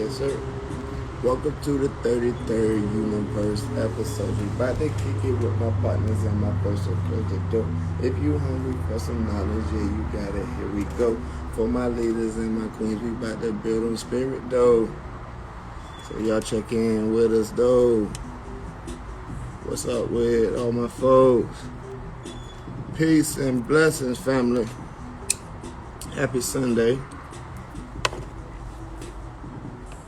Yes, sir. Welcome to the 33rd Universe episode. We about to kick it with my partners and my folks so close the door. If you hungry for some knowledge, yeah, you got it. Here we go. For my leaders and my queens, we about to build on spirit, though. So y'all check in with us, though. What's up with all my folks? Peace and blessings, family. Happy Sunday.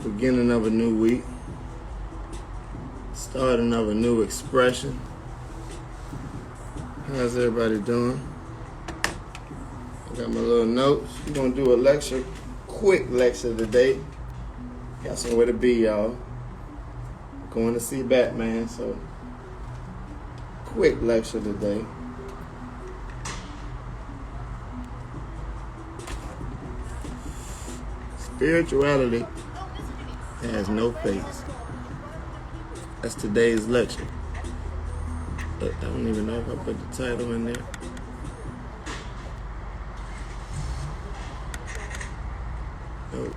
Beginning of a new week. Starting of a new expression. How's everybody doing? I got my little notes. We're going to do a lecture, quick lecture today. Got somewhere to be, y'all. Going to see Batman, so quick lecture today. Spirituality has no face. That's today's lecture. I don't even know if I put the title in there. Nope.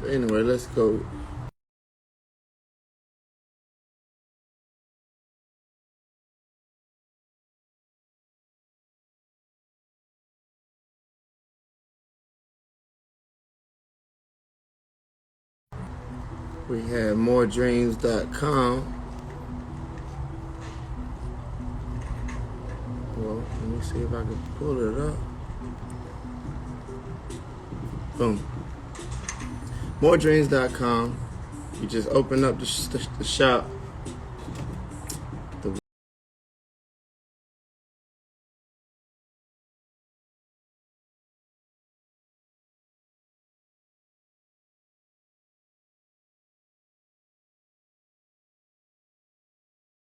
But anyway, let's go. We have moredreams.com. Well, let me see if I can pull it up. Boom. Moredreams.com. You just open up the shop.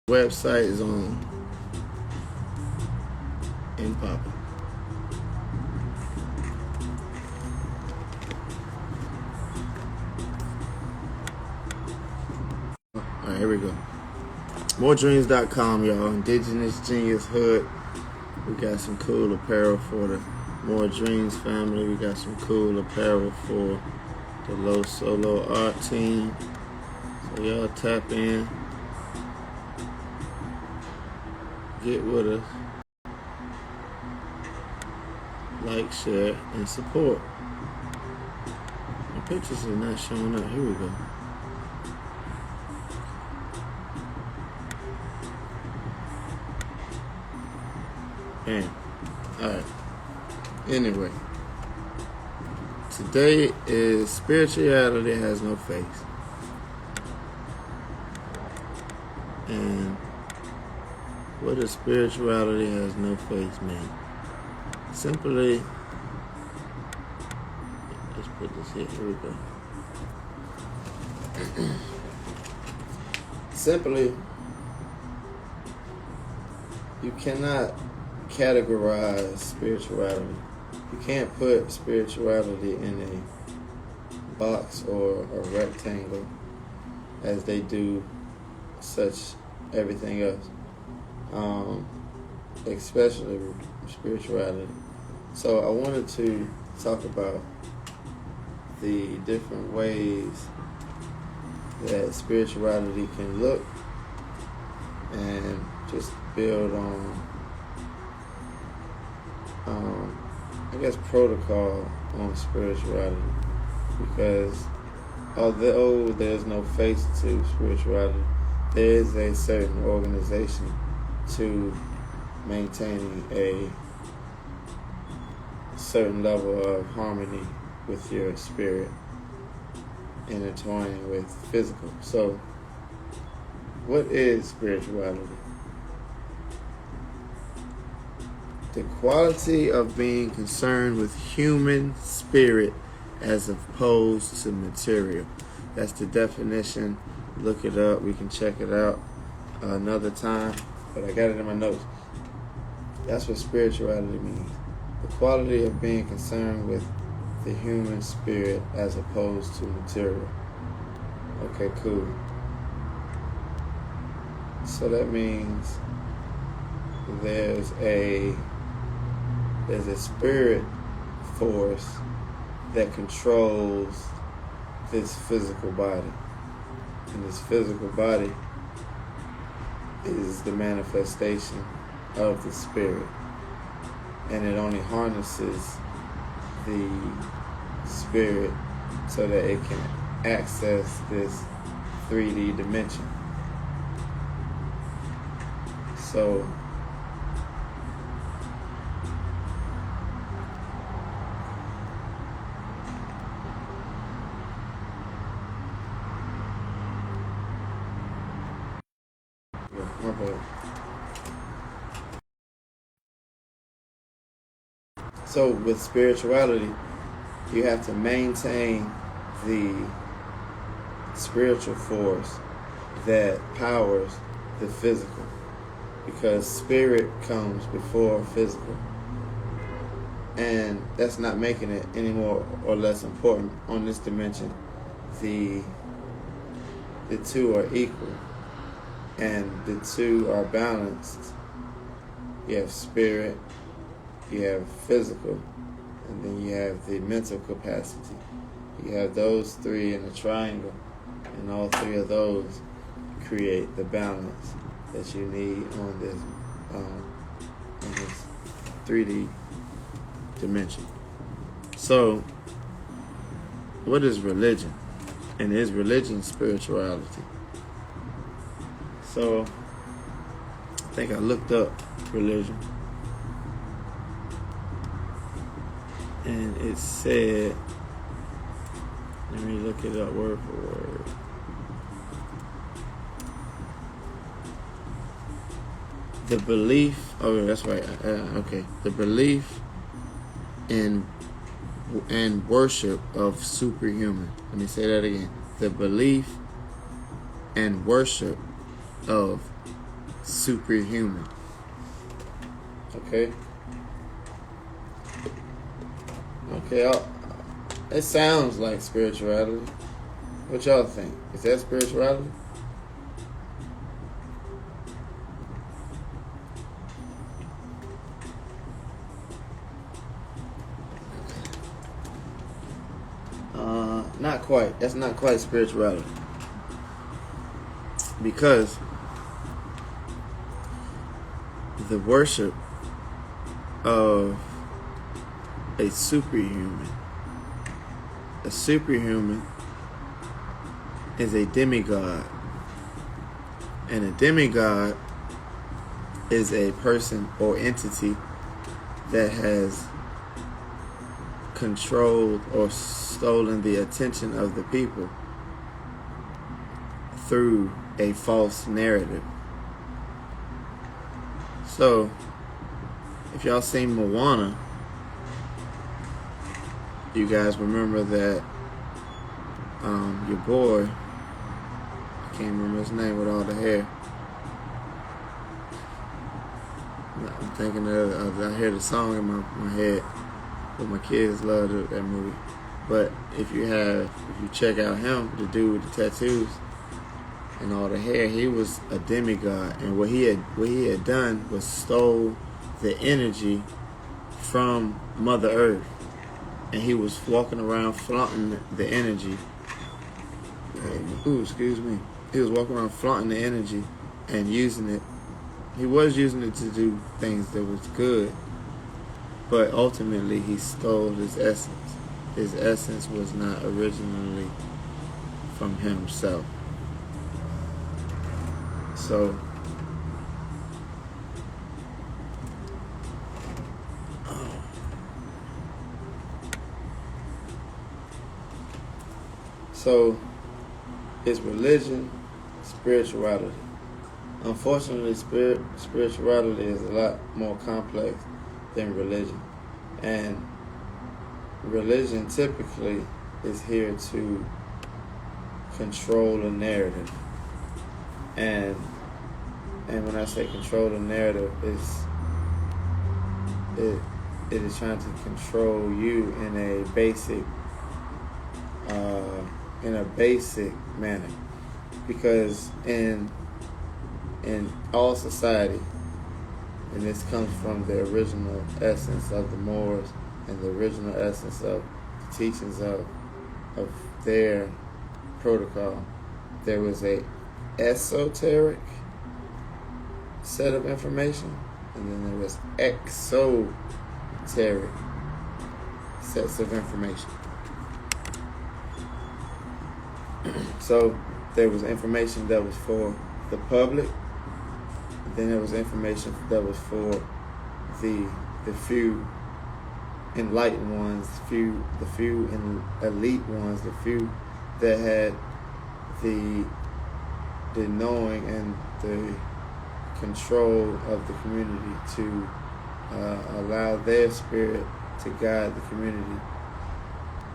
The website is on in Papa. Alright, here we go. Moredreams.com, y'all. Indigenous Genius Hood. We got some cool apparel for the More Dreams family. We got some cool apparel for the Low Solo Art team. So y'all tap in. Get with us. Like, share, and support. The pictures are not showing up. Here we go. Bam. Alright. Anyway. Today is Spirituality Has No Face. And what does spirituality has no face mean? Simply, let's put this here. Here we go. Simply, you cannot categorize spirituality. You can't put spirituality in a box or a rectangle as they do such everything else. Especially spirituality. So I wanted to talk about the different ways that spirituality can look and just build on I guess protocol on spirituality, because although there's no face to spirituality, there is a certain organization to maintaining a certain level of harmony with your spirit, intertwining with physical. So, what is spirituality? The quality of being concerned with human spirit as opposed to material. That's the definition. Look it up. We can check it out another time, but I got it in my notes. That's what spirituality means. The quality of being concerned with the human spirit as opposed to material. Okay, cool. So that means there's a spirit force that controls this physical body. And this physical body is the manifestation of the spirit. And it only harnesses the spirit so that it can access this 3D dimension. So my bad. So with spirituality, you have to maintain the spiritual force that powers the physical, because spirit comes before physical, and that's not making it any more or less important on this dimension. The two are equal, and the two are balanced. You have spirit, you have physical, and then you have the mental capacity. You have those three in a triangle, and all three of those create the balance that you need on this 3D dimension. So, what is religion? And is religion spirituality? So, I think I looked up religion, and it said, let me look it up word for word. The belief, oh, that's right, okay. The belief in and worship of superhuman. Let me say that again. The belief and worship of superhuman. Okay? Okay, it sounds like spirituality. What y'all think? Is that spirituality? Not quite. That's not quite spirituality. Because the worship of a superhuman is a demigod. And a demigod is a person or entity that has controlled or stolen the attention of the people through a false narrative. So, if y'all seen Moana, you guys remember that your boy, I can't remember his name with all the hair. I'm thinking of I hear the song in my head. But my kids love that movie. But if you check out him, the dude with the tattoos and all the hair, he was a demigod, and what he had done was stole the energy from Mother Earth, and he was walking around flaunting the energy. He was walking around flaunting the energy and using it. He was using it to do things that was good. But ultimately, he stole his essence. His essence was not originally from himself. So, it's religion, spirituality. Unfortunately, spirituality is a lot more complex than religion. And religion typically is here to control a narrative. And when I say control the narrative, it is trying to control you in a basic manner. Because in all society, and this comes from the original essence of the Moors and the original essence of teachings of their protocol. There was a esoteric set of information, and then there was exoteric sets of information. So there was information that was for the public, then there was information that was for the few enlightened ones, the few elite ones, the few that had the knowing and the control of the community to allow their spirit to guide the community.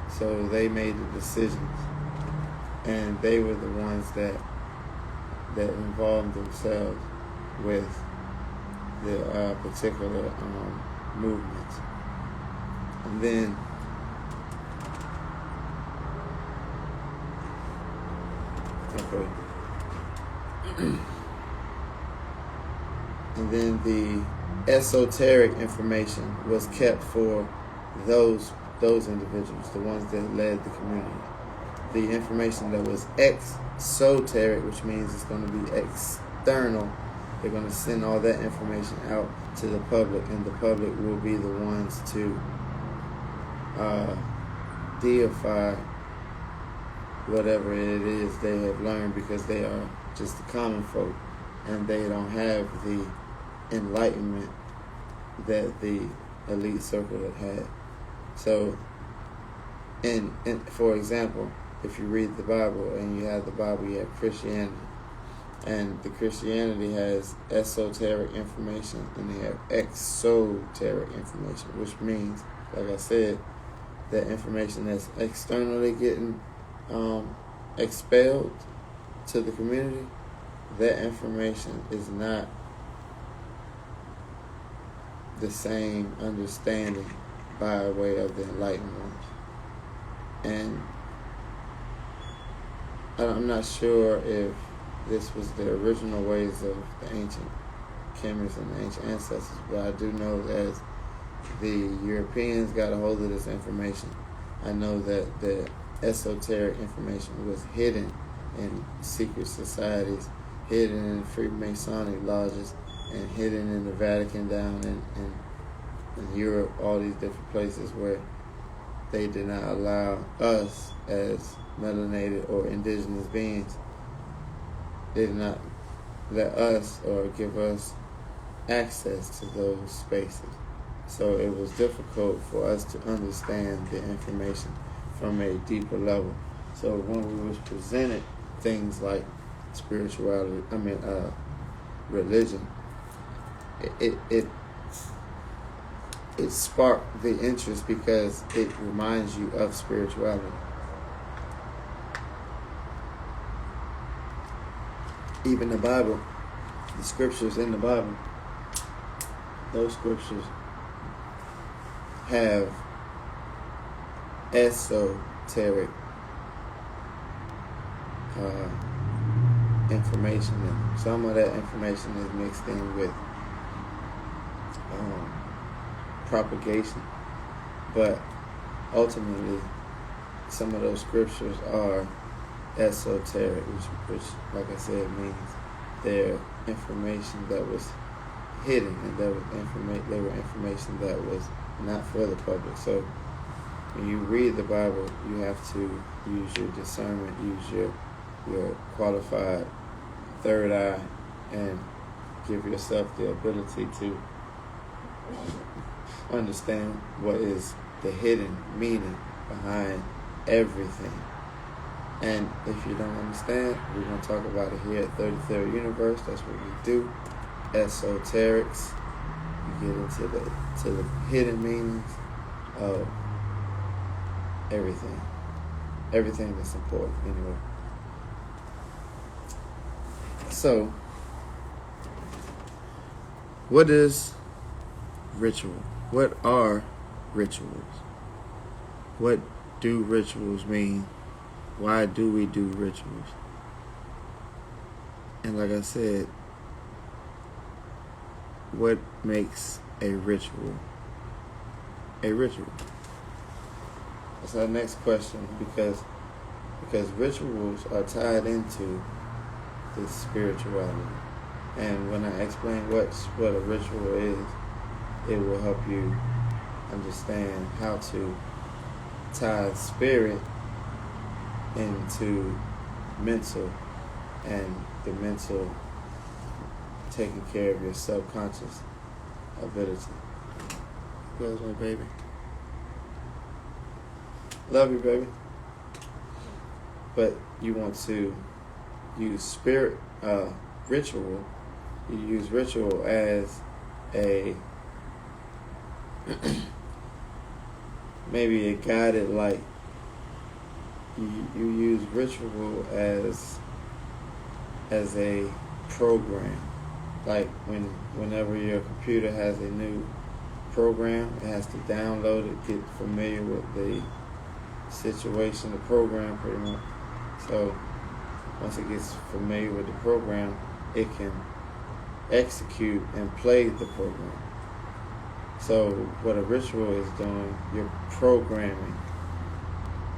So they made the decisions, and they were the ones that involved themselves with the particular movements. And then and then the esoteric information was kept for those individuals, the ones that led the community. The information that was exoteric, which means it's going to be external, they're going to send all that information out to the public, and the public will be the ones to deify whatever it is they have learned, because they are just the common folk and they don't have the enlightenment that the elite circle had. So, and for example, if you read the Bible and you have the Bible, you have Christianity. And the Christianity has esoteric information and they have exoteric information, which means, like I said, that information that's externally getting expelled to the community, that information is not the same understanding by way of the enlightened ones. And I'm not sure if this was the original ways of the ancient chemists and the ancient ancestors, but I do know that as the Europeans got a hold of this information, I know that the esoteric information was hidden in secret societies, hidden in Freemasonic lodges, and hidden in the Vatican down in Europe, all these different places where they did not allow us as melanated or indigenous beings, they did not let us or give us access to those spaces. So it was difficult for us to understand the information from a deeper level. So when we was presented things like spirituality, religion, it sparked the interest because it reminds you of spirituality. Even the Bible, the scriptures in the Bible, those scriptures have esoteric information in them. Some of that information is mixed in with propagation, but ultimately some of those scriptures are esoteric, which like I said, means they're information that was hidden, and they were information that was not for the public. So when you read the Bible, you have to use your discernment, use your qualified third eye, and give yourself the ability to understand what is the hidden meaning behind everything. And if you don't understand, we're going to talk about it here at 33rd Universe. That's what we do. Esoterics. You get into the hidden meanings of everything. Everything that's important, anyway. So, what is ritual? What are rituals? What do rituals mean? Why do we do rituals? And like I said, what makes a ritual a ritual? That's our next question, because rituals are tied into this spirituality. And when I explain what a ritual is, it will help you understand how to tie spirit into mental, and the mental taking care of your subconscious ability. Where's my baby? Love you, baby. But you want to use ritual. You use ritual as a maybe a guided light. You use ritual as a program. Like whenever your computer has a new program, it has to download it, get familiar with the situation, the program pretty much. So once it gets familiar with the program, it can execute and play the program. So what a ritual is doing, you're programming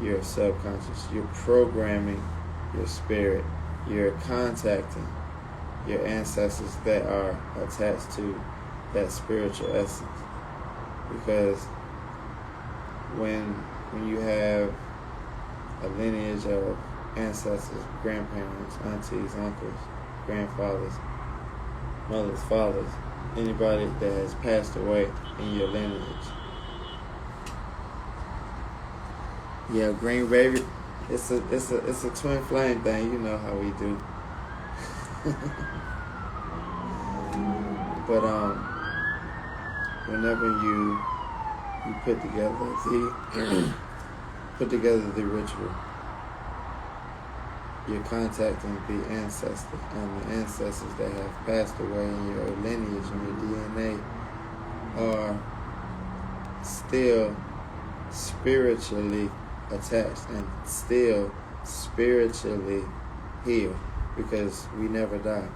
your subconscious, you're programming your spirit, you're contacting your ancestors that are attached to that spiritual essence. Because when you have a lineage of ancestors, grandparents, aunties, uncles, grandfathers, mothers, fathers, anybody that has passed away in your lineage. Yeah, green baby, it's a twin flame thing. You know how we do. But whenever you put together the ritual, you're contacting the ancestor, and the ancestors that have passed away in your lineage and your DNA are still spiritually attached and still spiritually healed, because we never die.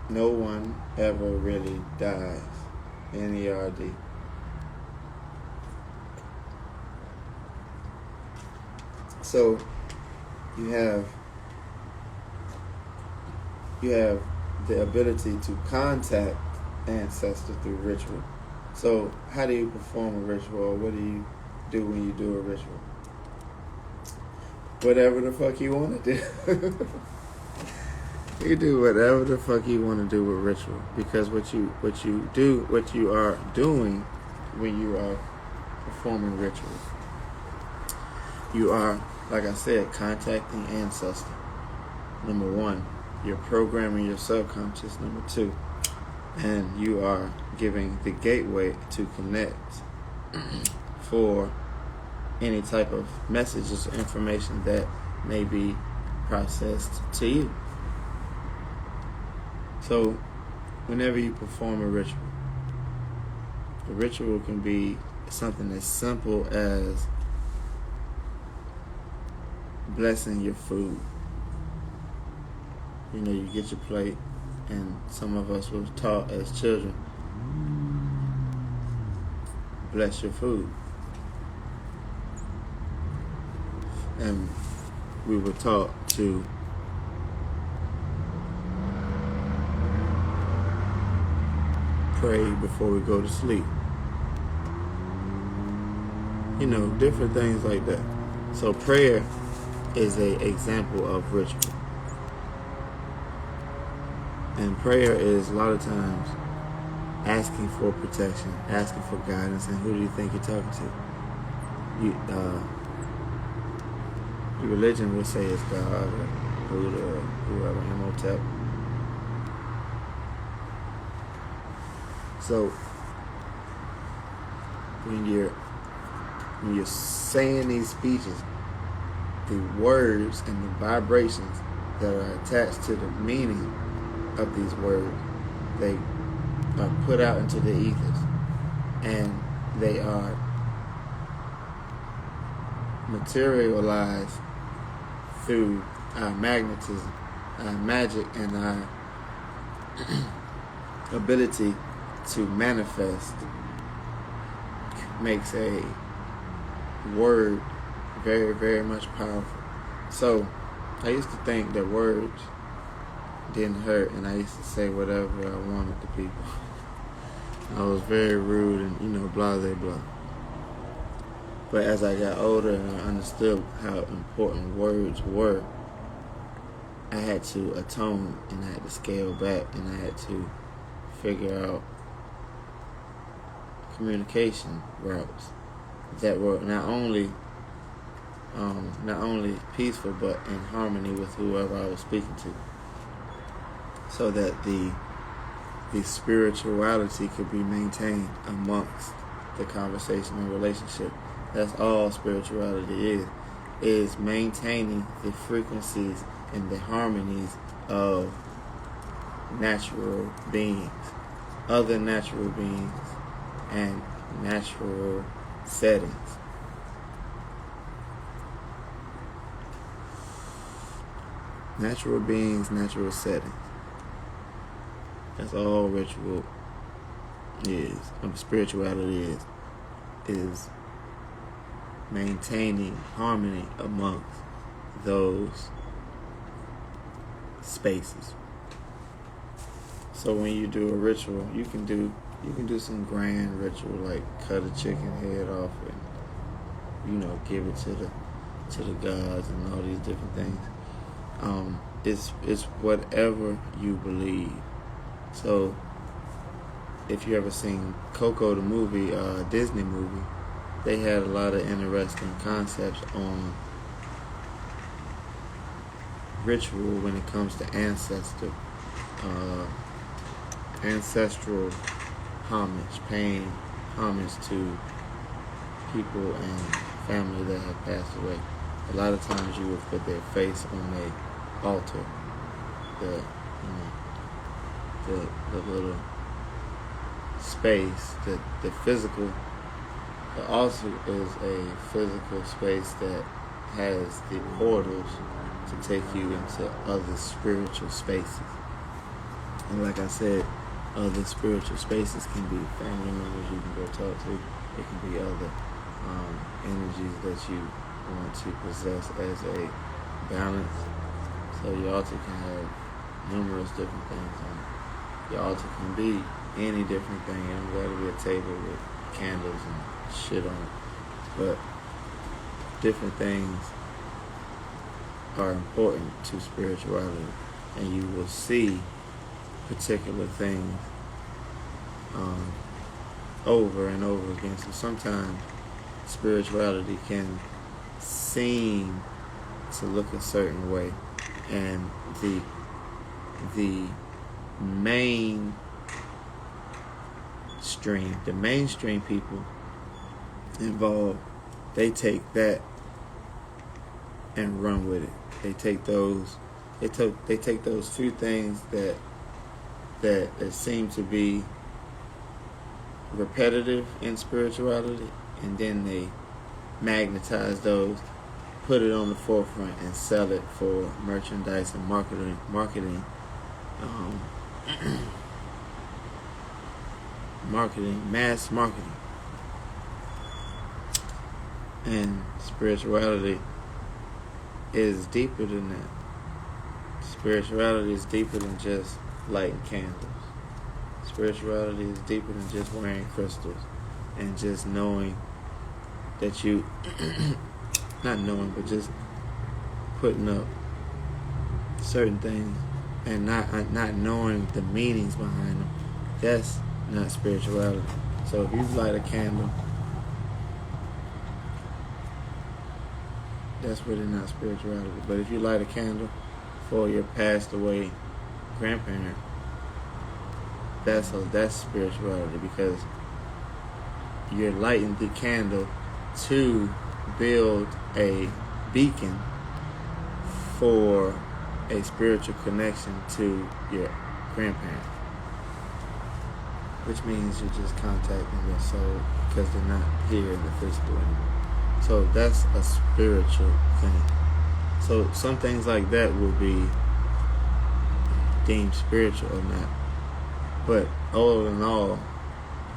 No one ever really dies in ERD. So you have the ability to contact ancestors through ritual. So how do you perform a ritual, or what do you do when you do a ritual? Whatever the fuck you want to do. You do whatever the fuck you want to do with ritual, because what you are doing when you are performing ritual, you are, like I said, contacting ancestors. Number one, you're programming your subconscious. Number two, and you are giving the gateway to connect for any type of messages or information that may be processed to you. So whenever you perform a ritual can be something as simple as blessing your food. You know, you get your plate, and some of us were taught as children, bless your food. And we were taught to pray before we go to sleep. You know, different things like that. So prayer is an example of ritual. And prayer is a lot of times asking for protection, asking for guidance, and who do you think you're talking to? Your religion would say it's God or Buddha or whoever, Imhotep. So when you're saying these speeches, the words and the vibrations that are attached to the meaning of these words, they are put out into the ethers, and they are materialized through our magnetism, our magic, and our ability to manifest makes a word very, very much powerful. So I used to think that words didn't hurt, and I used to say whatever I wanted to people. I was very rude and, blah, blah, blah. But as I got older and I understood how important words were, I had to atone and I had to scale back and I had to figure out communication routes that were not only peaceful but in harmony with whoever I was speaking to, so that the spirituality could be maintained amongst the conversation and relationship. That's all spirituality is maintaining the frequencies and the harmonies of natural beings, other natural beings, and natural settings. Natural beings, natural settings. That's all ritual is. Spirituality is maintaining harmony amongst those spaces. So when you do a ritual, you can do some grand ritual like cut a chicken head off and give it to the gods and all these different things. It's whatever you believe. So if you ever seen Coco the movie, Disney movie, they had a lot of interesting concepts on ritual when it comes to ancestral homage, paying homage to people and family that have passed away. A lot of times you would put their face on a altar, the little space, the physical. The altar is a physical space that has the portals to take you into other spiritual spaces. And like I said, other spiritual spaces can be family members you can go talk to. It can be other energies that you want to possess as a balance. So your altar can have numerous different things on it. Your altar can be any different thing. It don't got to be a table with candles and shit on it. But different things are important to spirituality, and you will see particular things over and over again. So sometimes spirituality can seem to look a certain way, and the mainstream people involved, they take that and run with it. They take those few things that seem to be repetitive in spirituality, and then they magnetize those, put it on the forefront, and sell it for merchandise and marketing, mass marketing. And spirituality is deeper than that. Spirituality is deeper than just lighting candles. Spirituality is deeper than just wearing crystals and just knowing that you, not knowing, but just putting up certain things and not knowing the meanings behind them. That's not spirituality. So if you light a candle, that's really not spirituality. But if you light a candle for your passed away grandparent, that's spirituality, because you're lighting the candle to build a beacon for a spiritual connection to your grandparent, which means you're just contacting their soul because they're not here in the physical anymore. So that's a spiritual thing. So some things like that will be deemed spiritual or not. But all in all,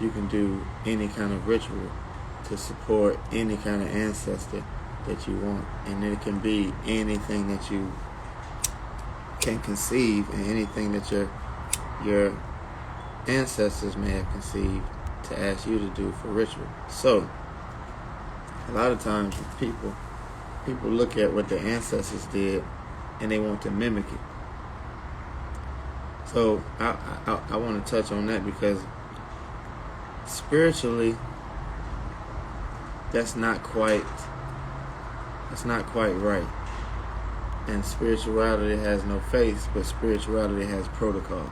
you can do any kind of ritual to support any kind of ancestor that you want. And it can be anything that you can conceive and anything that your ancestors may have conceived to ask you to do for ritual. So a lot of times people look at what their ancestors did and they want to mimic it. So I want to touch on that because spiritually that's not quite right. And spirituality has no face, but spirituality has protocol.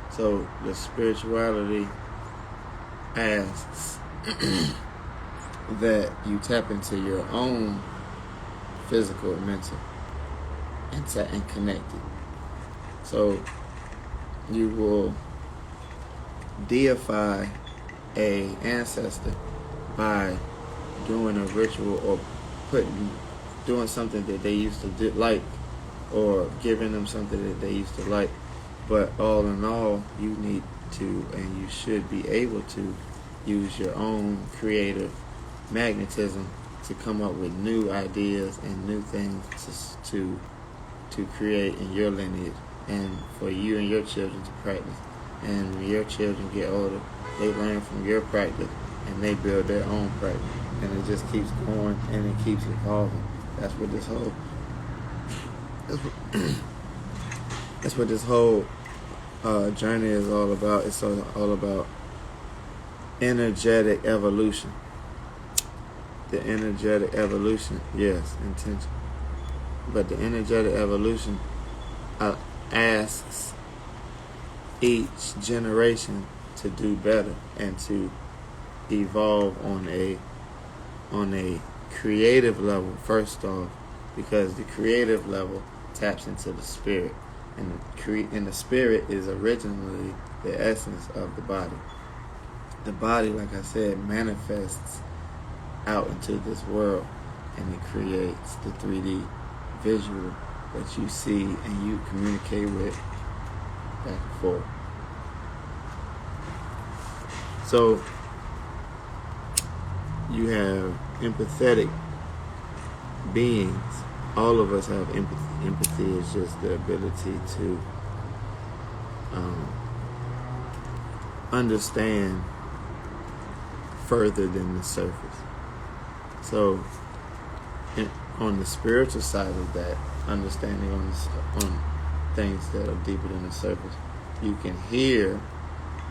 So the spirituality asks that you tap into your own physical and mental and connect it. So you will deify a ancestor by doing a ritual or doing something that they used to like, or giving them something that they used to like. But all in all, you need to and you should be able to use your own creative magnetism to come up with new ideas and new things to create in your lineage, and for you and your children to practice. And when your children get older, they learn from your practice and they build their own practice, and it just keeps going and it keeps evolving. That's what this whole journey is all about. It's all about energetic evolution. The energetic evolution, yes, intention. But the energetic evolution asks each generation to do better and to evolve on a creative level first off, because the creative level taps into the spirit, and the spirit is originally the essence of the body. The body, like I said, manifests out into this world, and it creates the 3D visual that you see and you communicate with back and forth. So you have empathetic beings. All of us have empathy. Empathy is just the ability to understand further than the surface. So on the spiritual side of that, understanding on things that are deeper than the surface, you can hear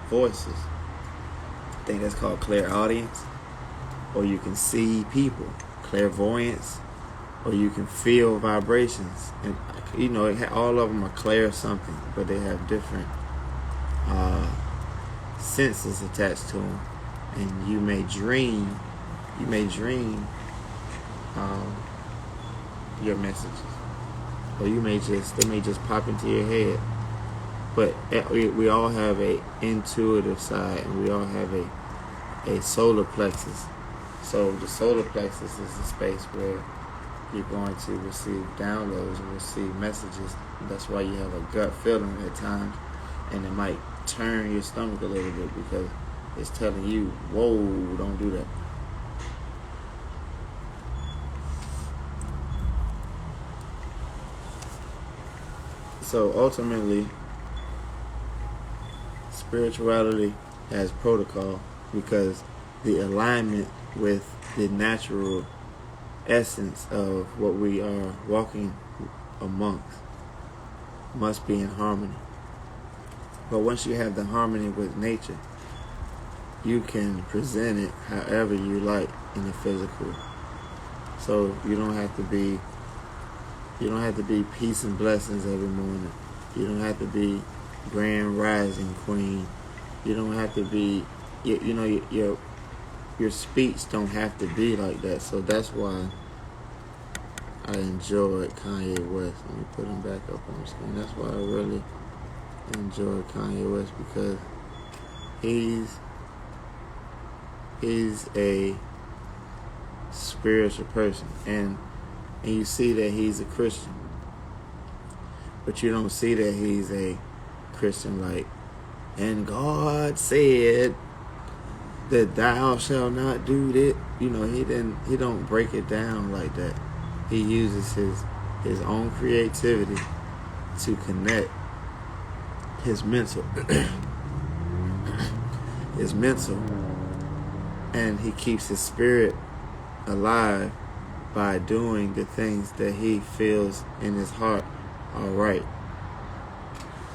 voices. I think that's called clairaudience. Or you can see people, clairvoyance. Or you can feel vibrations. And all of them are clair something, but they have different senses attached to them. And you may dream your messages, or they may just pop into your head. But we all have a intuitive side, and we all have a solar plexus. So the solar plexus is the space where you're going to receive downloads and receive messages. That's why you have a gut feeling at times, and it might turn your stomach a little bit because it's telling you, whoa, don't do that. So ultimately, spirituality has protocol because the alignment with the natural essence of what we are walking amongst must be in harmony. But once you have the harmony with nature, you can present it however you like in the physical. So you don't have to be peace and blessings every morning. You don't have to be grand rising queen. You don't have to be, your speech don't have to be like that. So that's why I enjoyed Kanye West. Let me put him back up on the screen. That's why I really enjoyed Kanye West, because he's a spiritual person, and you see that he's a Christian, but you don't see that he's a Christian like, and God said, that thou shalt not do that. He don't break it down like that. He uses his own creativity to connect his mental his mental, and he keeps his spirit alive by doing the things that he feels in his heart are right,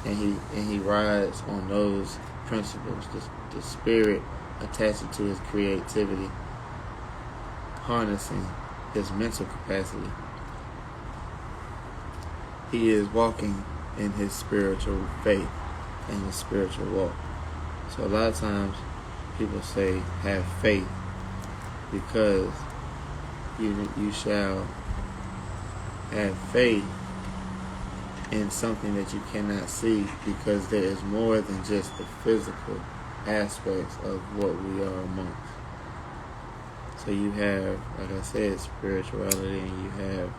and he rides on those principles. The spirit attaching to his creativity, harnessing his mental capacity. He is walking in his spiritual faith and his spiritual walk. So a lot of times people say have faith because you shall have faith in something that you cannot see, because there is more than just the physical aspects of what we are amongst. So you have, like I said, spirituality, and you have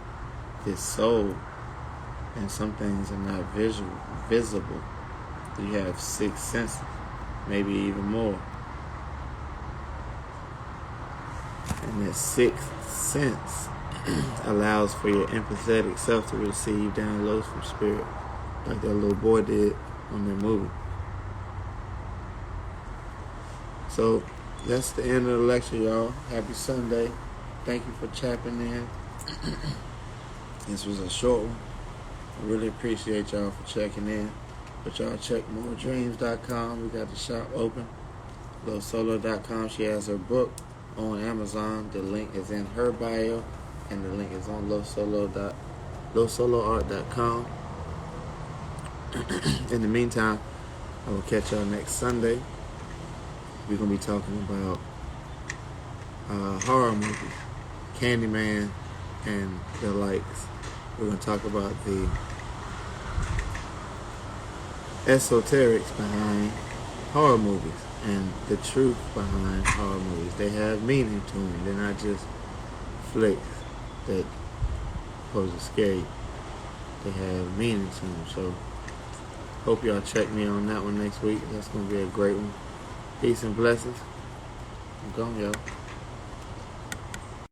this soul, and some things are not visible. You have six senses, maybe even more. And that sixth sense allows for your empathetic self to receive downloads from spirit, like that little boy did on that movie. So that's the end of the lecture, y'all. Happy Sunday. Thank you for chapping in. This was a short one. I really appreciate y'all for checking in. But y'all check moredreams.com. We got the shop open. LoSolo.com. She has her book on Amazon. The link is in her bio, and the link is on LoSoloArt.com. In the meantime, I will catch y'all next Sunday. We're going to be talking about horror movies, Candyman, and the likes. We're going to talk about the esoterics behind horror movies and the truth behind horror movies. They have meaning to them. They're not just flicks that supposed to scare you. They have meaning to them. So hope y'all check me on that one next week. That's going to be a great one. Peace and blessings. I'm gone, y'all.